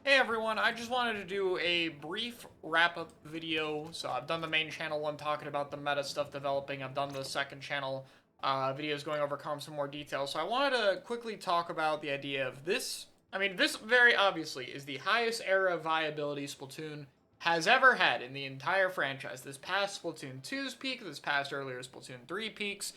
Hey everyone, I just wanted to do a brief wrap-up video. So I've done the main channel one talking about the meta stuff developing. I've done the second channel videos going over comps in more detail. So I wanted to quickly talk about the idea of this. I mean, this very obviously is the highest era of viability Splatoon has ever had in the entire franchise. This past Splatoon 2's peak, this past earlier Splatoon 3 peaks.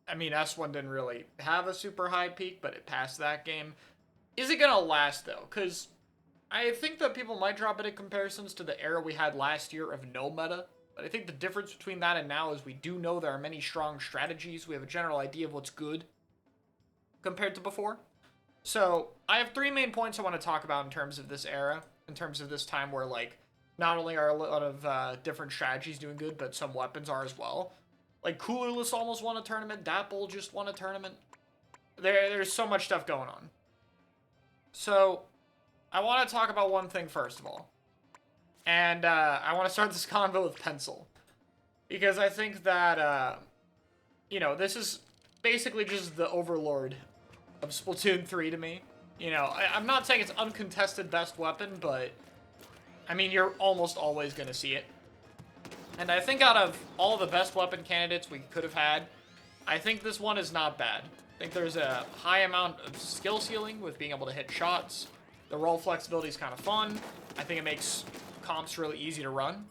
I mean, S1 didn't really have a super high peak, but it passed that game. Is it gonna last though? Because I think that people might draw a bit of comparisons to the era we had last year of no meta, but I think the difference between that and now is we do know there are many strong strategies. We have a general idea of what's good compared to before. So I have three main points I want to talk about in terms of this era, in terms of this time where, like, not only are a lot of different strategies doing good, but some weapons are as well. Like, Coolerless almost won a tournament, Dapple just won a tournament. There's so much stuff going on. So I want to talk about one thing first of all. And I want to start this convo with Pencil. Because I think that, this is basically just the overlord of Splatoon 3 to me. I'm not saying it's uncontested best weapon, but, I mean, you're almost always going to see it. And I think out of all the best weapon candidates we could have had, I think this one is not bad. I think there's a high amount of skill ceiling with being able to hit shots. The roll flexibility is kind of fun. I think it makes comps really easy to run.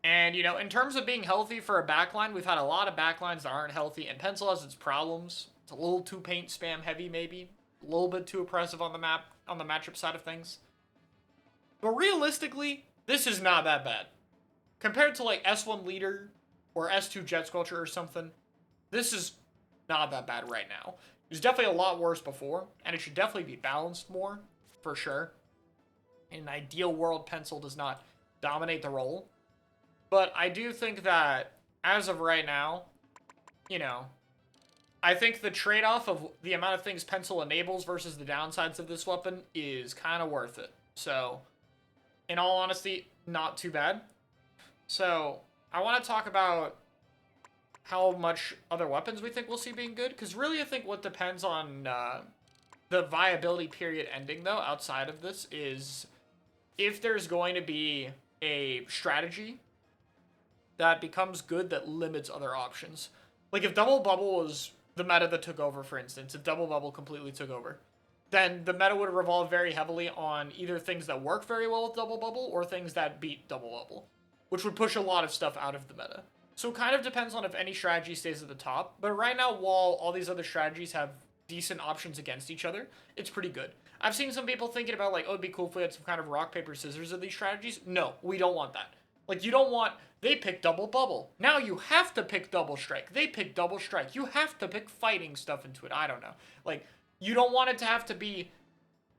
And, in terms of being healthy for a backline, we've had a lot of backlines that aren't healthy, and Pencil has its problems. It's a little too paint spam heavy, maybe. A little bit too oppressive on the map, on the matchup side of things. But realistically, this is not that bad. Compared to, like, S1 Leader or S2 Jet Sculpture or something, this is not that bad right now. It was definitely a lot worse before, and it should definitely be balanced more, for sure. In an ideal world, Pencil does not dominate the role. But I do think that, as of right now, I think the trade-off of the amount of things Pencil enables versus the downsides of this weapon is kind of worth it. So, in all honesty, not too bad. So, I want to talk about how much other weapons we think we'll see being good, because really I think what depends on the viability period ending, though, outside of this, is if there's going to be a strategy that becomes good that limits other options. Like, if Double Bubble was the meta that took over, for instance, if Double Bubble completely took over, then the meta would revolve very heavily on either things that work very well with Double Bubble or things that beat Double Bubble, which would push a lot of stuff out of the meta. So it kind of depends on if any strategy stays at the top. But right now, while all these other strategies have decent options against each other, it's pretty good. I've seen some people thinking about, like, oh, it'd be cool if we had some kind of rock, paper, scissors of these strategies. No, we don't want that. Like, you don't want, they pick Double Bubble. Now you have to pick Double Strike. They pick Double Strike. You have to pick fighting stuff into it. I don't know. Like, you don't want it to have to be,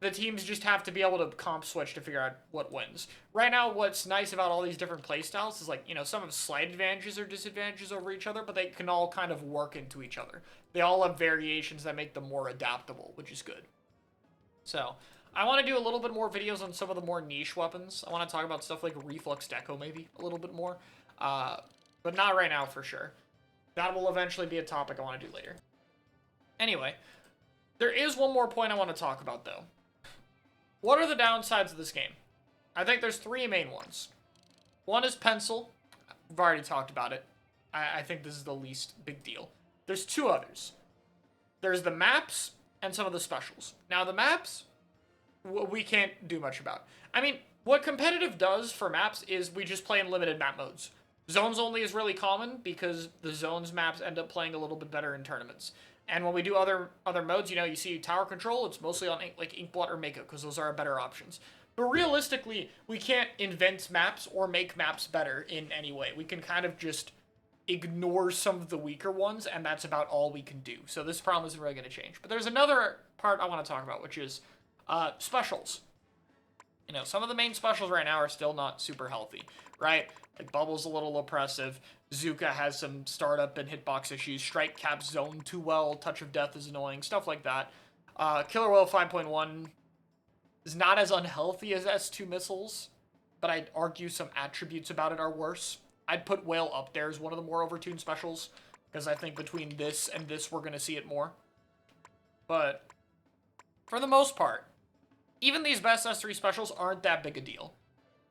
the teams just have to be able to comp switch to figure out what wins. Right now, what's nice about all these different playstyles is, like, some have slight advantages or disadvantages over each other, but they can all kind of work into each other. They all have variations that make them more adaptable, which is good. So, I want to do a little bit more videos on some of the more niche weapons. I want to talk about stuff like Reflux Deco, maybe, a little bit more. But not right now, for sure. That will eventually be a topic I want to do later. Anyway, there is one more point I want to talk about, though. What are the downsides of this game? I think there's three main ones. One is Pencil. We've already talked about it. I think this is the least big deal. There's two others. There's the maps and some of the specials. Now, the maps, we can't do much about. I mean, what competitive does for maps is we just play in limited map modes. Zones only is really common because the zones maps end up playing a little bit better in tournaments. And when we do other modes, you see tower control, it's mostly on like Inkblot or Mako because those are our better options. But realistically, we can't invent maps or make maps better in any way. We can kind of just ignore some of the weaker ones, and that's about all we can do. So this problem isn't really going to change. But there's another part I want to talk about, which is specials. Some of the main specials right now are still not super healthy, right? Like, Bubble's a little oppressive. Zuka has some startup and hitbox issues. Strike caps zone too well. Touch of Death is annoying. Stuff like that. Killer Whale 5.1 is not as unhealthy as S2 missiles, but I'd argue some attributes about it are worse. I'd put Whale up there as one of the more overtuned specials, because I think between this and this, we're going to see it more. But for the most part, even these best S3 specials aren't that big a deal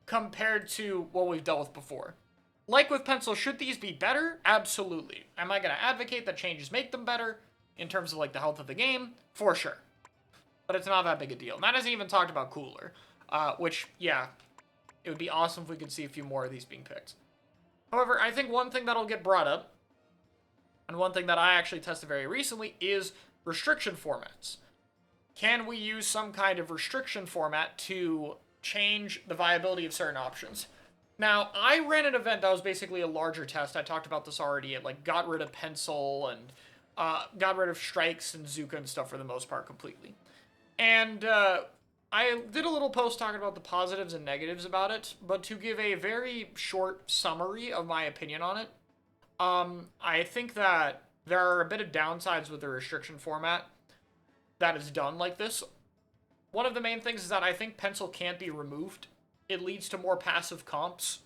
compared to what we've dealt with before. Like with pencil, should these be better? Absolutely. Am I going to advocate that changes make them better in terms of like the health of the game? For sure. But it's not that big a deal. And that hasn't even talked about cooler, which, yeah, it would be awesome if we could see a few more of these being picked. However, I think one thing that'll get brought up, and one thing that I actually tested very recently, is restriction formats. Can we use some kind of restriction format to change the viability of certain options? Now, I ran an event that was basically a larger test. I talked about this already. It like got rid of pencil and got rid of strikes and Zuka and stuff for the most part completely. And I did a little post talking about the positives and negatives about it, but to give a very short summary of my opinion on it, I think that there are a bit of downsides with the restriction format that is done like this. One of the main things is that I think pencil can't be removed. It leads to more passive comps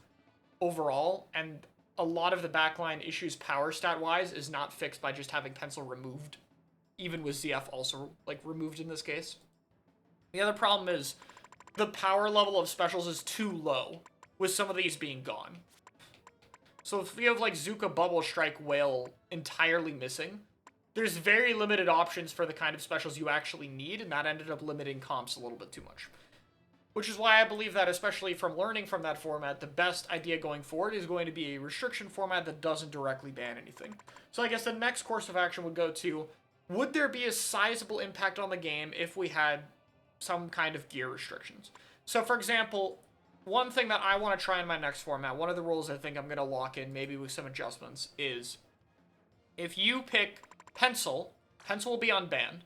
overall, and a lot of the backline issues power stat-wise is not fixed by just having pencil removed, even with ZF also like removed in this case. The other problem is the power level of specials is too low, with some of these being gone. So if we have like Zuka, Bubble, Strike, Whale entirely missing, there's very limited options for the kind of specials you actually need, and that ended up limiting comps a little bit too much. Which is why I believe that, especially from learning from that format, the best idea going forward is going to be a restriction format that doesn't directly ban anything. So I guess the next course of action would go to, would there be a sizable impact on the game if we had some kind of gear restrictions? So for example, one thing that I want to try in my next format, one of the rules I think I'm going to lock in, maybe with some adjustments, is if you pick pencil, pencil will be unbanned,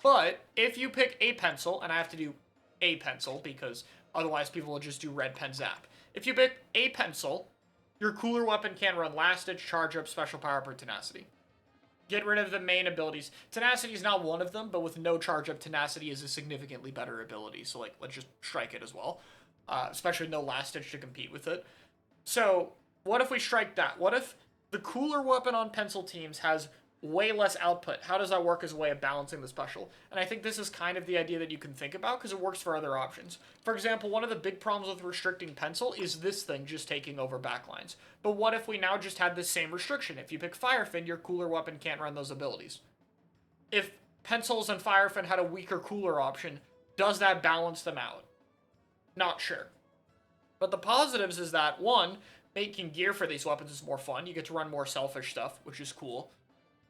but if you pick a pencil, and I have to do a pencil because otherwise people will just do red pen zap. If you pick a pencil, your cooler weapon can run last ditch, charge up, special power up, or tenacity. Get rid of the main abilities. Tenacity is not one of them, but with no charge up, tenacity is a significantly better ability. So like, let's just strike it as well. Especially no last ditch to compete with it. So what if we strike that? What if the cooler weapon on pencil teams has way less output? How does that work as a way of balancing the special? And I think this is kind of the idea that you can think about because it works for other options. For example, one of the big problems with restricting pencil is this thing just taking over backlines. But what if we now just had this same restriction? If you pick Firefin, your cooler weapon can't run those abilities. If pencils and Firefin had a weaker cooler option, does that balance them out? Not sure. But the positives is that, one, making gear for these weapons is more fun. You get to run more selfish stuff, which is cool.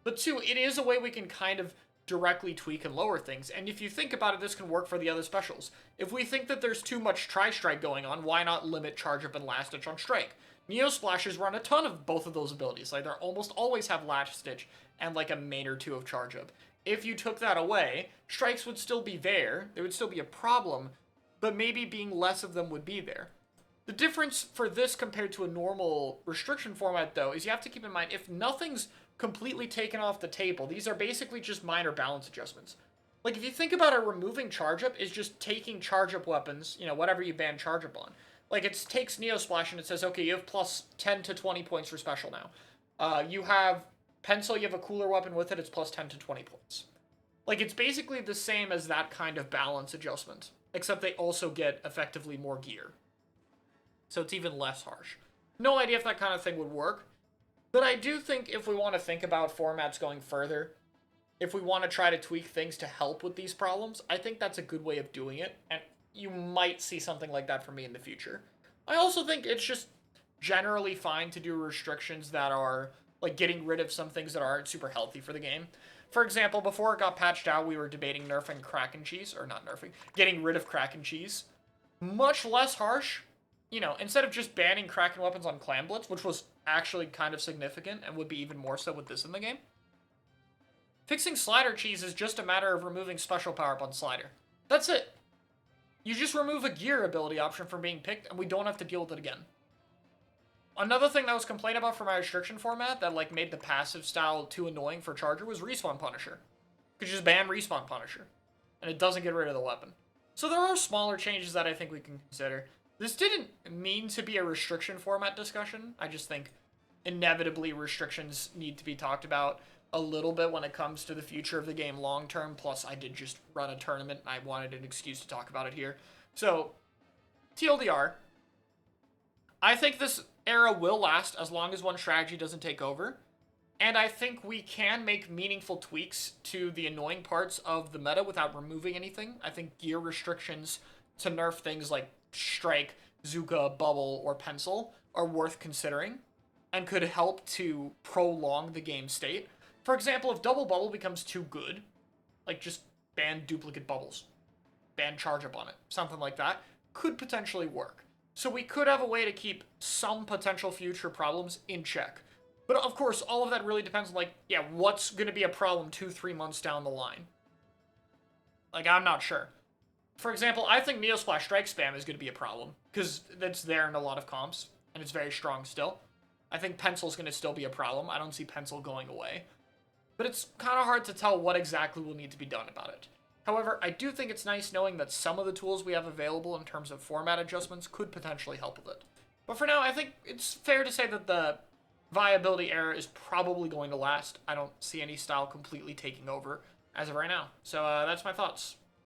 But two, it is a way we can kind of directly tweak and lower things. And if you think about it, this can work for the other specials. If we think that there's too much Tri-Strike going on, why not limit Charge Up and Last Ditch on Strike? Neo Splashes run a ton of both of those abilities. Like, they almost always have Last Ditch and like a main or two of Charge Up. If you took that away, Strikes would still be there. There would still be a problem, but maybe being less of them would be there. The difference for this compared to a normal restriction format, though, is you have to keep in mind, if nothing's completely taken off the table, these are basically just minor balance adjustments. Like, if you think about it, removing charge up is just taking charge up weapons, you know, whatever you ban charge up on. Like, it takes Neo Splash and it says, okay, you have plus 10 to 20 points for special now. You have pencil, you have a cooler weapon with it, it's plus 10 to 20 points. Like, it's basically the same as that kind of balance adjustment, except they also get effectively more gear. So it's even less harsh. No idea if that kind of thing would work. But I do think if we want to think about formats going further, if we want to try to tweak things to help with these problems, I think that's a good way of doing it, and you might see something like that from me in the future. I also think it's just generally fine to do restrictions that are, like, getting rid of some things that aren't super healthy for the game. For example, before it got patched out, we were debating nerfing Kraken Cheese, or not nerfing, getting rid of Kraken Cheese. Much less harsh. You know, instead of just banning Kraken weapons on Clan Blitz, which was actually kind of significant and would be even more so with this in the game, fixing Slider Cheese is just a matter of removing special power-up on Slider. That's it. You just remove a gear ability option from being picked, and we don't have to deal with it again. Another thing that was complained about for my restriction format that, like, made the passive style too annoying for Charger was Respawn Punisher. You could just ban Respawn Punisher, and it doesn't get rid of the weapon. So there are smaller changes that I think we can consider. This didn't mean to be a restriction format discussion. I just think inevitably restrictions need to be talked about. a little bit when it comes to the future of the game long term. Plus, I did just run a tournament and I wanted an excuse to talk about it here. So, TLDR, I think this era will last as long as one strategy doesn't take over. And I think we can make meaningful tweaks to the annoying parts of the meta without removing anything. I think gear restrictions to nerf things like Strike, Zuka, Bubble, or Pencil are worth considering and could help to prolong the game state. For example, if Double Bubble becomes too good, like just ban duplicate bubbles, ban charge up on it, something like that, could potentially work. So we could have a way to keep some potential future problems in check. But of course, all of that really depends on, like, yeah, what's going to be a problem 2-3 months down the line. Like, I'm not sure. For example, I think Neosplash Strike Spam is going to be a problem, because that's there in a lot of comps, and it's very strong still. I think Pencil's going to still be a problem. I don't see Pencil going away. But it's kind of hard to tell what exactly will need to be done about it. However, I do think it's nice knowing that some of the tools we have available in terms of format adjustments could potentially help with it. But for now, I think it's fair to say that the Viability era is probably going to last. I don't see any style completely taking over as of right now. So that's my thoughts.